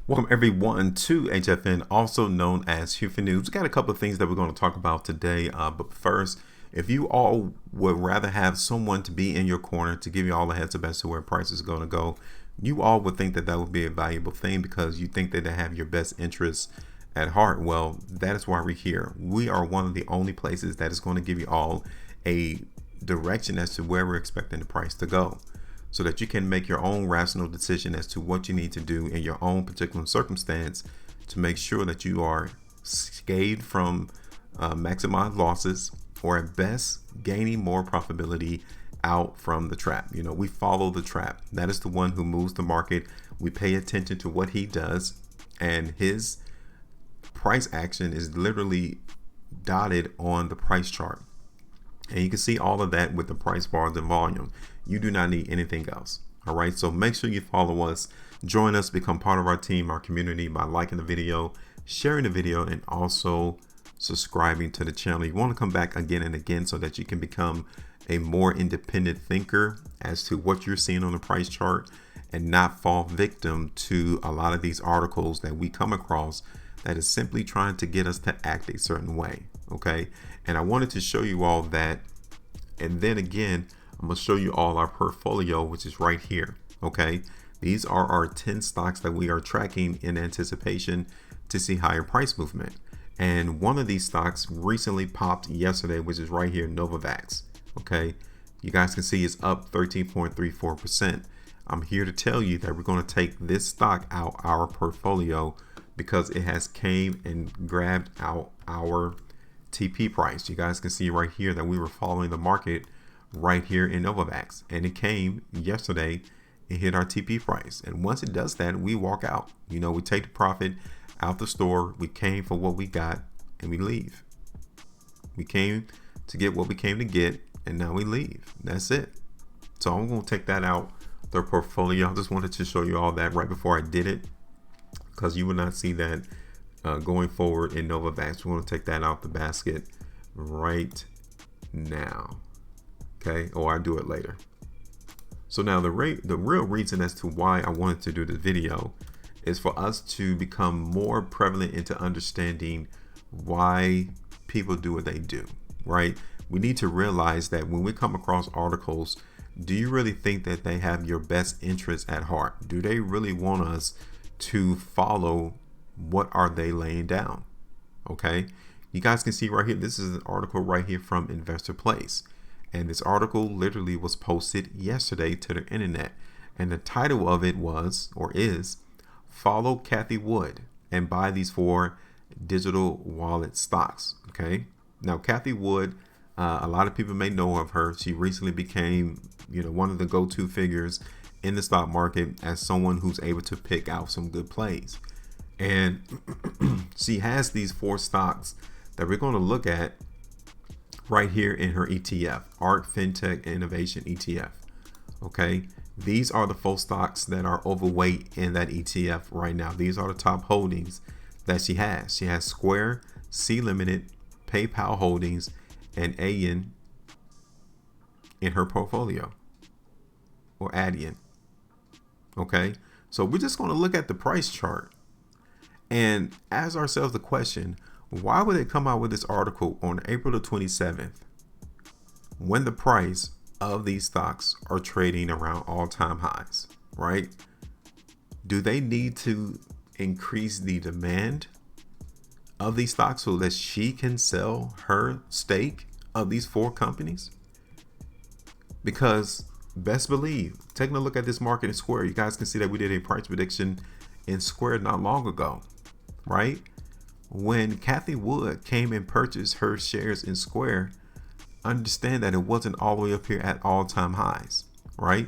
Welcome everyone to HueFin, also known as HueFin News. We got a couple of things that we're going to talk about today, but first, if you all would rather have someone to be in your corner to give you all the heads up as to where price is going to go, you all would think that that would be a valuable thing because you think that they have your best interests at heart. Well, that is why we're here. We are one of the only places that is going to give you all a direction as to where we're expecting the price to go, so that you can make your own rational decision as to what you need to do in your own particular circumstance to make sure that you are scathed from maximized losses, or at best gaining more profitability out from the trap. You know, we follow the trap. That is the one who moves the market. We pay attention to what he does, and his price action is literally dotted on the price chart. And you can see all of that with the price bars and volume. You do not need anything else. All right, so make sure you follow us, join us, become part of our team, our community, by liking the video, sharing the video, and also subscribing to the channel. You want to come back again and again so that you can become a more independent thinker as to what you're seeing on the price chart, and not fall victim to a lot of these articles that we come across that is simply trying to get us to act a certain way. Okay, and I wanted to show you all that, and then again I'm going to show you all our portfolio, which is right here. Okay, these are our 10 stocks that we are tracking in anticipation to see higher price movement, and one of these stocks recently popped yesterday, which is right here, Novavax. Okay, you guys can see it's up 13.34%. I'm here to tell you that we're going to take this stock out our portfolio because it has came and grabbed out our TP price. You guys can see right here that we were following the market right here in Novavax, and it came yesterday and hit our TP price. And once it does that, we walk out. You know, we take the profit out the store. We came for what we got and we leave. We came to get what we came to get, and now we leave. That's it. So I'm going to take that out the portfolio. I just wanted to show you all that right before I did it, because you will not see that going forward in Novavax. We're going to take that out the basket right now. Okay, or I do it later. So now the real reason as to why I wanted to do this video is for us to become more prevalent into understanding why people do what they do, right? We need to realize that when we come across articles, do you really think that they have your best interests at heart? Do they really want us to follow what are they laying down? Okay, you guys can see right here, this is an article right here from Investor Place, and this article literally was posted yesterday to the internet, and the title of it was, or is, follow Cathie Wood and buy these 4 digital wallet stocks. Okay, now Cathie Wood, a lot of people may know of her. She recently became, you know, one of the go-to figures in the stock market as someone who's able to pick out some good plays. And she has these 4 stocks that we're going to look at right here in her ETF, ARK FinTech Innovation ETF. Okay, these are the 4 stocks that are overweight in that ETF right now. These are the top holdings that she has. She has Square, C Limited, PayPal Holdings, and AN in her portfolio, or Adyen. Okay, so we're just going to look at the price chart and ask ourselves the question, why would they come out with this article on April the 27th when the price of these stocks are trading around all-time highs, right? Do they need to increase the demand of these stocks so that she can sell her stake of these 4 companies? Because best believe, taking a look at this market in Square, you guys can see that we did a price prediction in Square not long ago, right? When Cathie Wood came and purchased her shares in Square, understand that it wasn't all the way up here at all-time highs, right?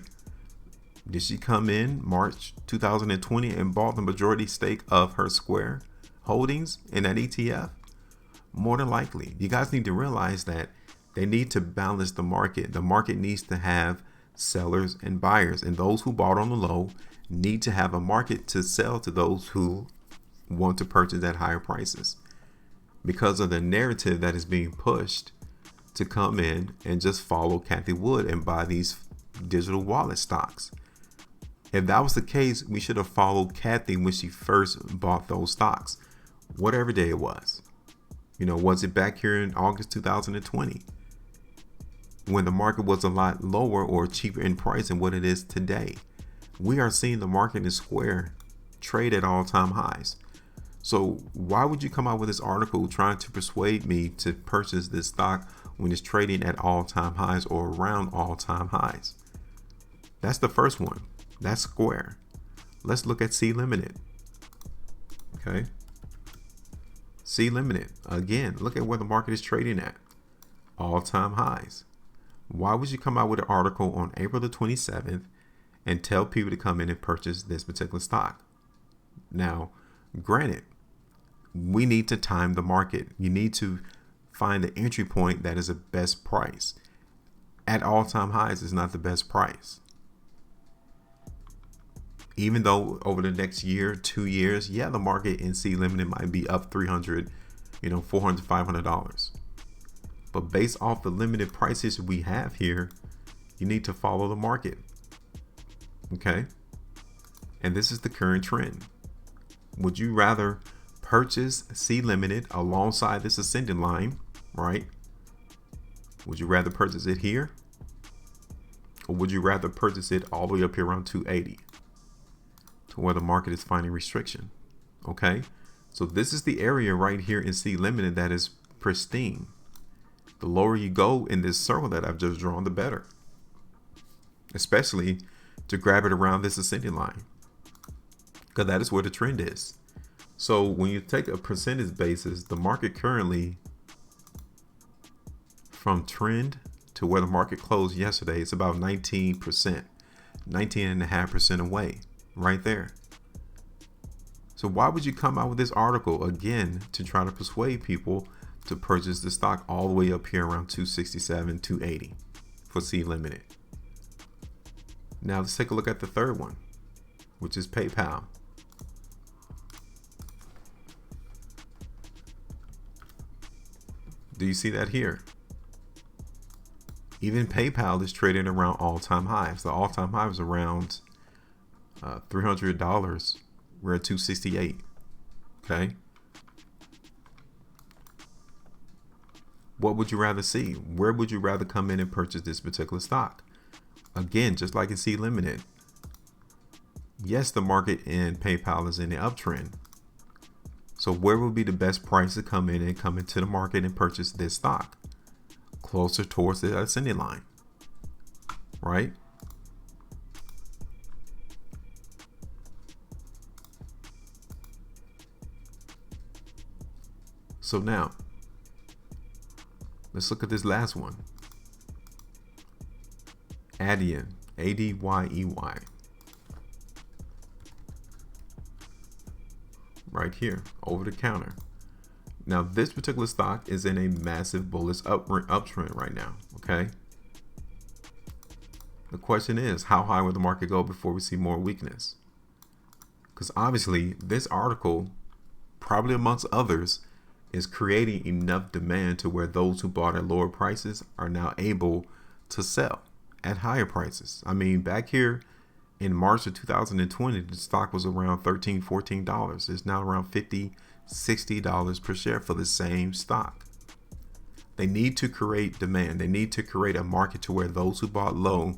Did she come in March 2020 and bought the majority stake of her Square holdings in that ETF? More than likely. You guys need to realize that they need to balance the market. The market needs to have sellers and buyers, and those who bought on the low need to have a market to sell to those who want to purchase at higher prices, because of the narrative that is being pushed to come in and just follow Cathie Wood and buy these digital wallet stocks. If that was the case, we should have followed Cathie when she first bought those stocks, whatever day it was. Was it back here in August 2020 when the market was a lot lower or cheaper in price than what it is today? We are seeing the market in Square trade at all-time highs. So why would you come out with this article trying to persuade me to purchase this stock when it's trading at all-time highs or around all-time highs? That's the first one. That's Square. Let's look at C Limited. Okay. C Limited. Again, look at where the market is trading at. All-time highs. Why would you come out with an article on April the 27th and tell people to come in and purchase this particular stock? Now, granted, we need to time the market. You need to find the entry point that is the best price. At all-time highs is not the best price. Even though over the next year, 2 years, yeah, the market in C Limited might be up $300, $400, $500. But based off the limited prices we have here, you need to follow the market. Okay. And this is the current trend. Would you rather purchase C Limited alongside this ascending line, right? Would you rather purchase it here? Or would you rather purchase it all the way up here around 280? Where the market is finding restriction. Okay, so this is the area right here in C Limited that is pristine. The lower you go in this circle that I've just drawn, the better, especially to grab it around this ascending line, because that is where the trend is. So when you take a percentage basis, the market currently from trend to where the market closed yesterday, it's about 19%, 19.5% away. Right there. So why would you come out with this article again to try to persuade people to purchase the stock all the way up here around 267, 280 for C Limited? Now let's take a look at the third one, which is PayPal. Do you see that here? Even PayPal is trading around all-time highs. The all-time high was around $300. We're at 268. Okay. What would you rather see? Where would you rather come in and purchase this particular stock? Again, just like in C Limited. Yes, the market in PayPal is in the uptrend. So where would be the best price to come in and come into the market and purchase this stock? Closer towards the ascending line, right? So now, let's look at this last one. Adyen, A-D-Y-E-Y. Right here, over the counter. Now, this particular stock is in a massive bullish uptrend right now, okay? The question is, how high will the market go before we see more weakness? Because obviously, this article, probably amongst others, is creating enough demand to where those who bought at lower prices are now able to sell at higher prices. I mean, back here in March of 2020, the stock was around $13, $14. It's now around $50, $60 per share for the same stock. They need to create demand. They need to create a market to where those who bought low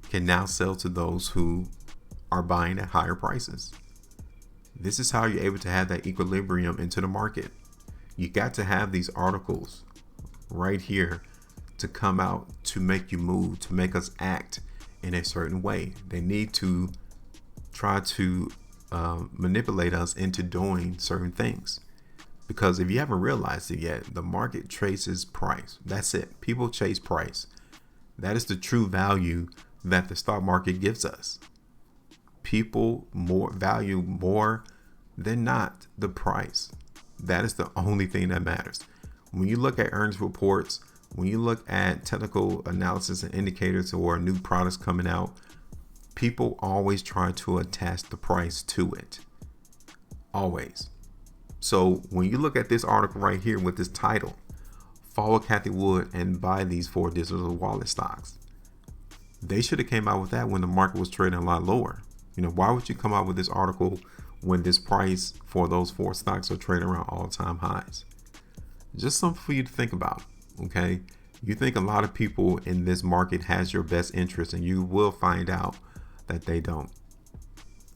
can now sell to those who are buying at higher prices. This is how you're able to have that equilibrium into the market. You got to have these articles right here to come out to make you move, to make us act in a certain way. They need to try to manipulate us into doing certain things. Because if you haven't realized it yet, the market traces price. That's it. People chase price. That is the true value that the stock market gives us. People value more than not the price. That is the only thing that matters. When you look at earnings reports, when you look at technical analysis and indicators or new products coming out, people always try to attach the price to it. Always. So when you look at this article right here with this title, follow Cathie Wood and buy these 4 digital wallet stocks. They should have came out with that when the market was trading a lot lower. Why would you come out with this article when this price for those 4 stocks are trading around all-time highs? Just something for you to think about, okay? You think a lot of people in this market has your best interest, and you will find out that they don't.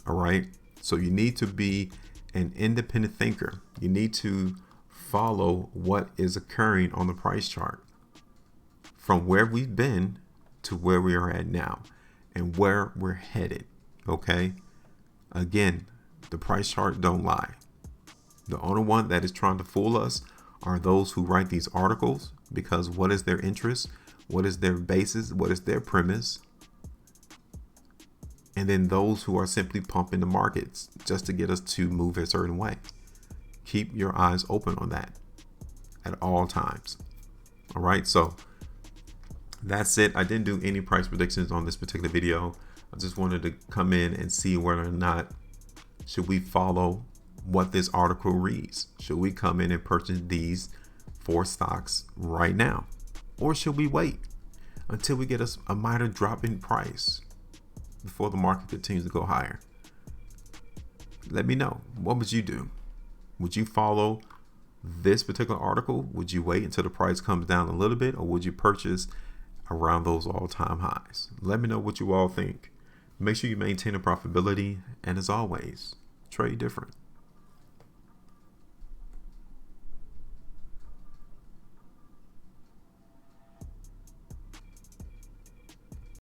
All right? So you need to be an independent thinker. You need to follow what is occurring on the price chart from where we've been to where we are at now and where we're headed, okay? Again, the price chart don't lie. The only one that is trying to fool us are those who write these articles, because what is their interest? What is their basis? What is their premise? And then those who are simply pumping the markets just to get us to move a certain way. Keep your eyes open on that at all times. All right, so that's it. I didn't do any price predictions on this particular video. I just wanted to come in and see whether or not should we follow what this article reads. Should we come in and purchase these 4 stocks right now? Or should we wait until we get a minor drop in price before the market continues to go higher? Let me know. What would you do? Would you follow this particular article? Would you wait until the price comes down a little bit, or would you purchase around those all-time highs? Let me know what you all think. Make sure you maintain a profitability, and as always, trade different.